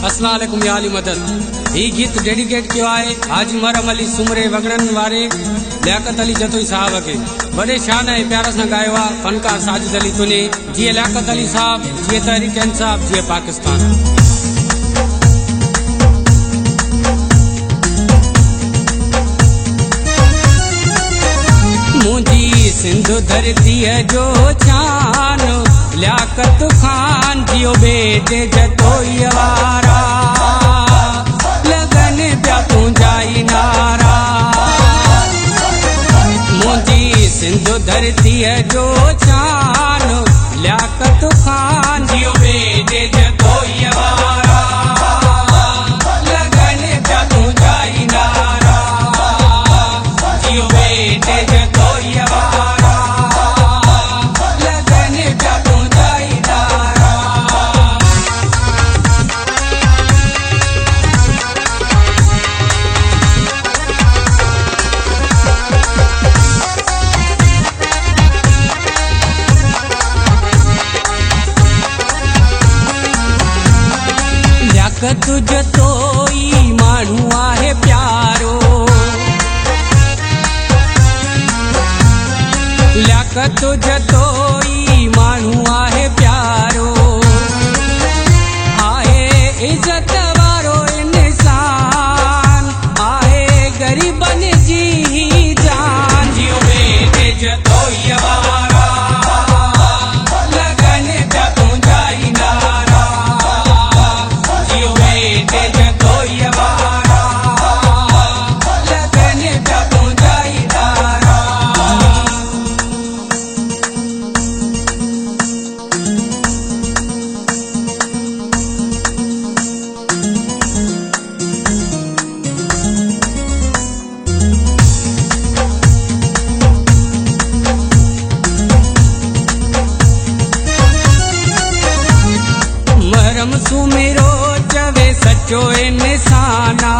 अस्सलाम वालेकुम या अली मदद। ही गीत डेडिकेट किया है हाजी मरम अली सुमरे वगड़न वारे लियाकत अली जतोई साहब के बड़े शान है प्यार से गायो आहे फनकार साजिद अली तुने जी लियाकत अली साहब जी तहरीक इंसाफ जी पाकिस्तान। मुझी सिंधु धरती है जो चान लियाकत खान जियो बेटे जतोई वारा लगन प्या पूंजाई नारा। मुझी सिंधु धरती है जो चान लियाकत खान जियो बेटे जतोई वारा लगन प्या पूंजाई नारा जियो बेटे जतोई वारा लगन प्या पूंजाई नारा। लियाकत जतोई माण्हू आहे प्यारो लियाकत जतोई माण्हू आहे प्यारो आहे इज्जत वारो इंसान आहे गरीबन जी ही जान जियो बेटे जतोई वारा लगन प्या पूंजाई नारा जियो बेटे जतोई वारा लगन प्या पूंजाई नारा। मरम सुमेरो चवे सचो इंसाना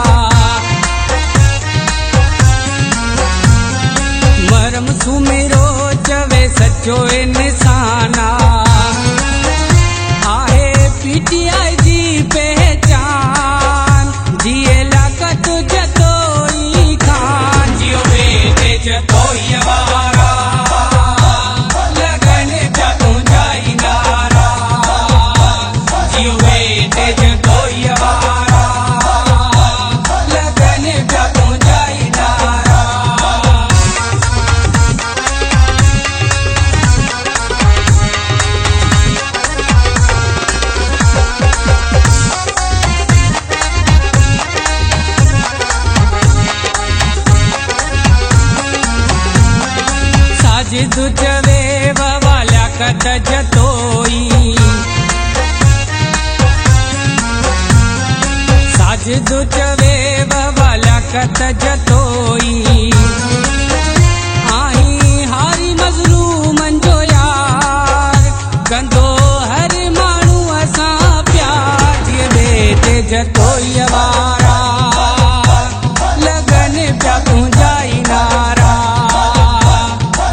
मरम सुमेरो चवे सचो इंसाना आहे पीटीआई जी पहचान जिए लियाकत जतोई खान जियो बेटे जतोई वारा लगन प्या पूंजाई नारा जियो बेटे जतोई वारा लगन प्या पूंजाई नारा। साजिद चवे बाबा लियाकत जतोई साजिद चवे बाबा लियाकत जतोई आही हारी मज़लूमन जो यार कंदो हर माण्हू असां प्यार जिए बेटे जतोई वारा लगन प्या पूंजाई नारा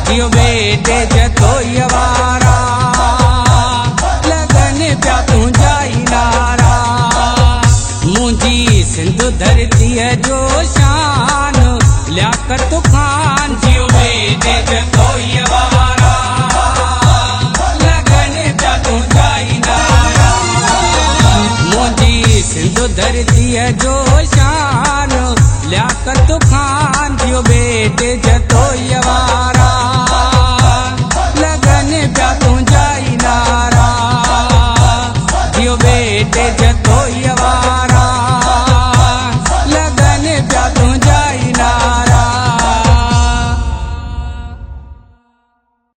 जियो बेटे जतोई वारा लगन प्या पूंजाई नारा। मुझी सिंधु धरती है जो शान लियाकत खान जियो बेटे जतोई वारा लगन प्या पूंजाई नारा। मुझी सिंधु धरती है जो शान लियाकत खान जियो बेटे